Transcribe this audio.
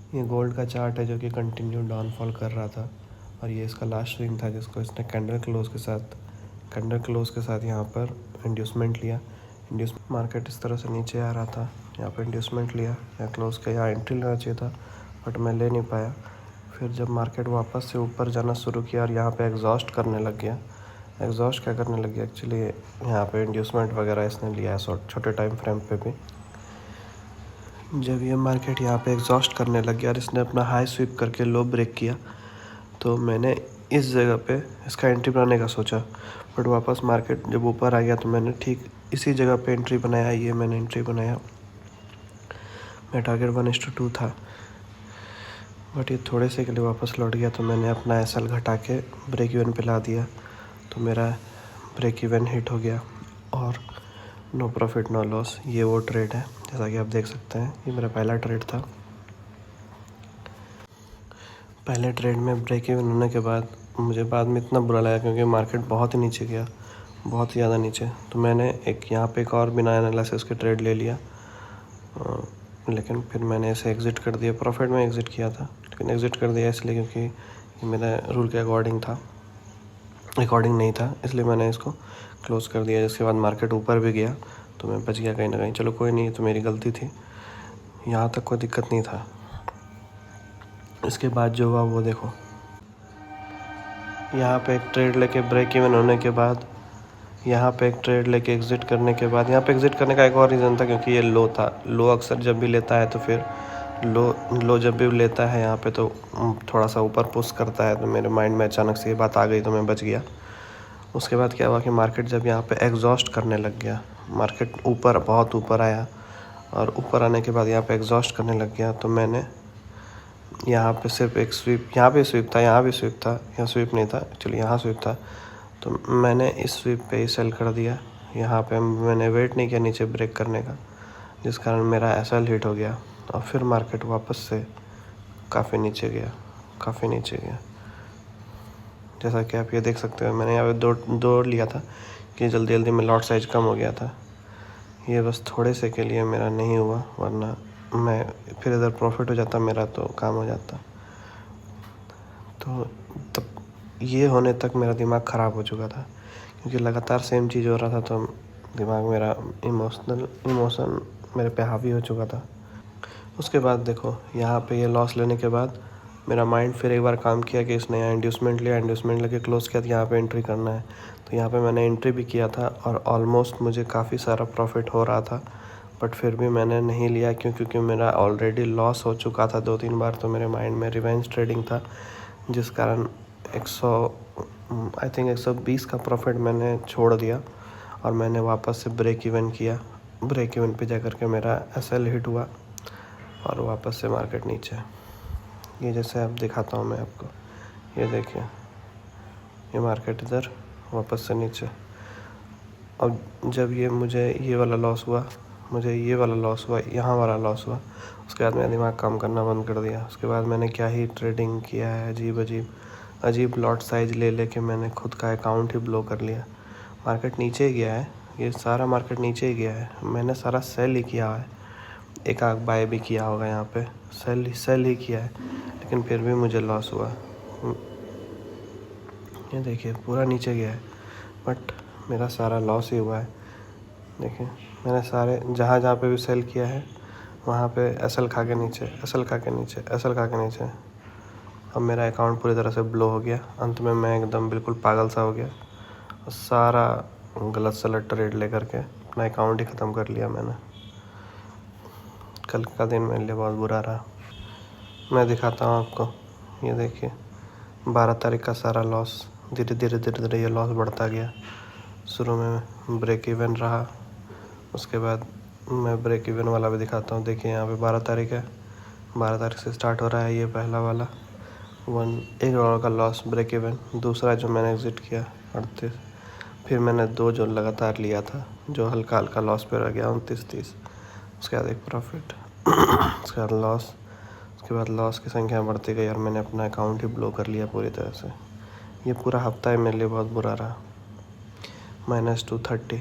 ये गोल्ड का चार्ट है जो कि कंटिन्यू डाउनफॉल कर रहा था और ये इसका लास्ट स्विंग था जिसको इसने कैंडल क्लोज के साथ यहाँ पर इंड्यूसमेंट लिया। मार्केट इस तरह से नीचे आ रहा था, यहाँ पर इंड्यूसमेंट लिया, यहाँ क्लोज का, यहाँ एंट्री लेना चाहिए था बट मैं ले नहीं पाया। फिर जब मार्केट वापस से ऊपर जाना शुरू किया और यहाँ पे एग्जॉस्ट करने लग गया, एग्जॉस्ट क्या करने लग गया एक्चुअली, यहाँ पे इंड्यूसमेंट वगैरह इसने लिया है छोटे टाइम फ्रेम पे भी। जब ये मार्केट यहाँ पे एग्जॉस्ट करने लग गया और इसने अपना हाई स्वीप करके लो ब्रेक किया तो मैंने इस जगह पे इसका एंट्री बनाने का सोचा, बट वापस मार्केट जब ऊपर आ गया तो मैंने ठीक इसी जगह पे एंट्री बनाया। ये मैंने एंट्री बनाया, मेरा टारगेट 1:2 था बट ये थोड़े से के लिए वापस लौट गया तो मैंने अपना एसएल घटा के ब्रेक इवन पे ला दिया तो मेरा ब्रेक इवन हिट हो गया और नो प्रॉफिट नो लॉस। ये वो ट्रेड है, जैसा कि आप देख सकते हैं ये मेरा पहला ट्रेड था। पहले ट्रेड में ब्रेक इवन होने के बाद मुझे बाद में इतना बुरा लगा क्योंकि मार्केट बहुत ही नीचे गया, बहुत ही ज़्यादा नीचे, तो मैंने यहाँ पे एक और बिना एनालिसिस के ट्रेड ले लिया। लेकिन फिर मैंने इसे एग्ज़िट कर दिया, प्रॉफिट में एग्ज़िट किया था लेकिन एग्ज़िट कर दिया इसलिए क्योंकि ये मेरा रूल के अकॉर्डिंग नहीं था, इसलिए मैंने इसको क्लोज़ कर दिया। जिसके बाद मार्केट ऊपर भी गया तो मैं बच गया कहीं ना कहीं। चलो कोई नहीं, तो मेरी गलती थी, यहाँ तक कोई दिक्कत नहीं था। इसके बाद जो हुआ वो देखो, यहाँ पे एक ट्रेड लेके ब्रेक इवन होने के बाद, यहाँ पे एक ट्रेड लेके एग्ज़िट करने के बाद, यहाँ पे एग्ज़िट करने का एक और रीज़न था क्योंकि ये लो था। लो अक्सर जब भी लेता है तो फिर लो जब भी लेता है यहाँ पे तो थोड़ा सा ऊपर पुश करता है, तो मेरे माइंड में अचानक से ये बात आ गई तो मैं बच गया। उसके बाद क्या हुआ कि मार्केट जब यहाँ पे एग्जॉस्ट करने लग गया, मार्केट ऊपर बहुत ऊपर आया और ऊपर आने के बाद यहाँ पे एग्जॉस्ट करने लग गया तो मैंने यहाँ पे सिर्फ एक स्वीप, यहाँ पे स्वीप था, यहाँ भी स्वीप था, यहाँ स्वीप नहीं था एक्चुअली, यहाँ स्वीप था, तो मैंने इस स्वीप पे ही सेल कर दिया। यहाँ पे मैंने वेट नहीं किया नीचे ब्रेक करने का, जिस कारण मेरा एसएल हिट हो गया और फिर मार्केट वापस से काफ़ी नीचे गया। जैसा कि आप ये देख सकते हो, मैंने यहाँ पे दो लिया था कि जल्दी में लॉट साइज कम हो गया था। ये बस थोड़े से के लिए मेरा नहीं हुआ, वरना मैं फिर इधर प्रॉफिट हो जाता मेरा तो काम हो जाता। तो तब ये होने तक मेरा दिमाग ख़राब हो चुका था क्योंकि लगातार सेम चीज़ हो रहा था, तो दिमाग मेरा इमोशन मेरे पे हावी हो चुका था। उसके बाद देखो, यहाँ पे ये लॉस लेने के बाद मेरा माइंड फिर एक बार काम किया कि इसने यहाँ इंड्यूसमेंट लेके क्लोज़ किया, तो यहाँ पे एंट्री करना है। तो यहाँ पे मैंने एंट्री भी किया था और ऑलमोस्ट मुझे काफ़ी सारा प्रॉफिट हो रहा था, बट फिर भी मैंने नहीं लिया क्योंकि मेरा ऑलरेडी लॉस हो चुका था 2-3 बार। तो मेरे माइंड में रिवेंज ट्रेडिंग था, जिस कारण 120 का प्रॉफिट मैंने छोड़ दिया और मैंने वापस से ब्रेक इवन किया। ब्रेक इवन पे जा कर के मेरा एसएल हिट हुआ और वापस से मार्केट नीचे। ये जैसे आप दिखाता हूँ मैं आपको, ये देखिए, ये मार्केट इधर वापस से नीचे। अब जब मुझे ये वाला लॉस हुआ, यहाँ वाला लॉस हुआ, उसके बाद मेरा दिमाग काम करना बंद कर दिया। उसके बाद मैंने क्या ही ट्रेडिंग किया है, अजीब लॉट साइज लेके मैंने खुद का अकाउंट ही ब्लो कर लिया। मार्केट नीचे ही गया है, ये सारा मार्केट नीचे ही गया है, मैंने सारा सेल ही किया है, एक आग बाय भी किया होगा, यहाँ पे सेल ही किया है, लेकिन फिर भी मुझे लॉस हुआ। ये देखिए पूरा नीचे गया है बट मेरा सारा लॉस ही हुआ है। देखिए मैंने सारे जहाँ पे भी सेल किया है वहाँ पे एसएल खा के नीचे। अब मेरा अकाउंट पूरी तरह से ब्लो हो गया। अंत में मैं एकदम बिल्कुल पागल सा हो गया और सारा गलत सलत ट्रेड लेकर के अपना अकाउंट ही ख़त्म कर लिया मैंने। कल का दिन मेरे लिए बहुत बुरा रहा। मैं दिखाता हूँ आपको, ये देखिए 12 तारीख का सारा लॉस, धीरे ये लॉस बढ़ता गया। शुरू में ब्रेक इवन रहा, उसके बाद मैं ब्रेक इवन वाला भी दिखाता हूँ। देखिए यहाँ पे 12 तारीख है, 12 तारीख से स्टार्ट हो रहा है ये पहला वाला $1 का लॉस ब्रेक इवन। दूसरा जो मैंने एग्ज़िट किया 38, फिर मैंने 2 जो लगातार लिया था जो हल्का लॉस पे रह गया 29-30, उसके बाद एक प्रॉफिट, उसके बाद लॉस, उसके बाद लॉस की संख्या बढ़ती गई और मैंने अपना अकाउंट ही ब्लो कर लिया पूरी तरह से। ये पूरा हफ्ता ही मेरे लिए बहुत बुरा रहा, -230।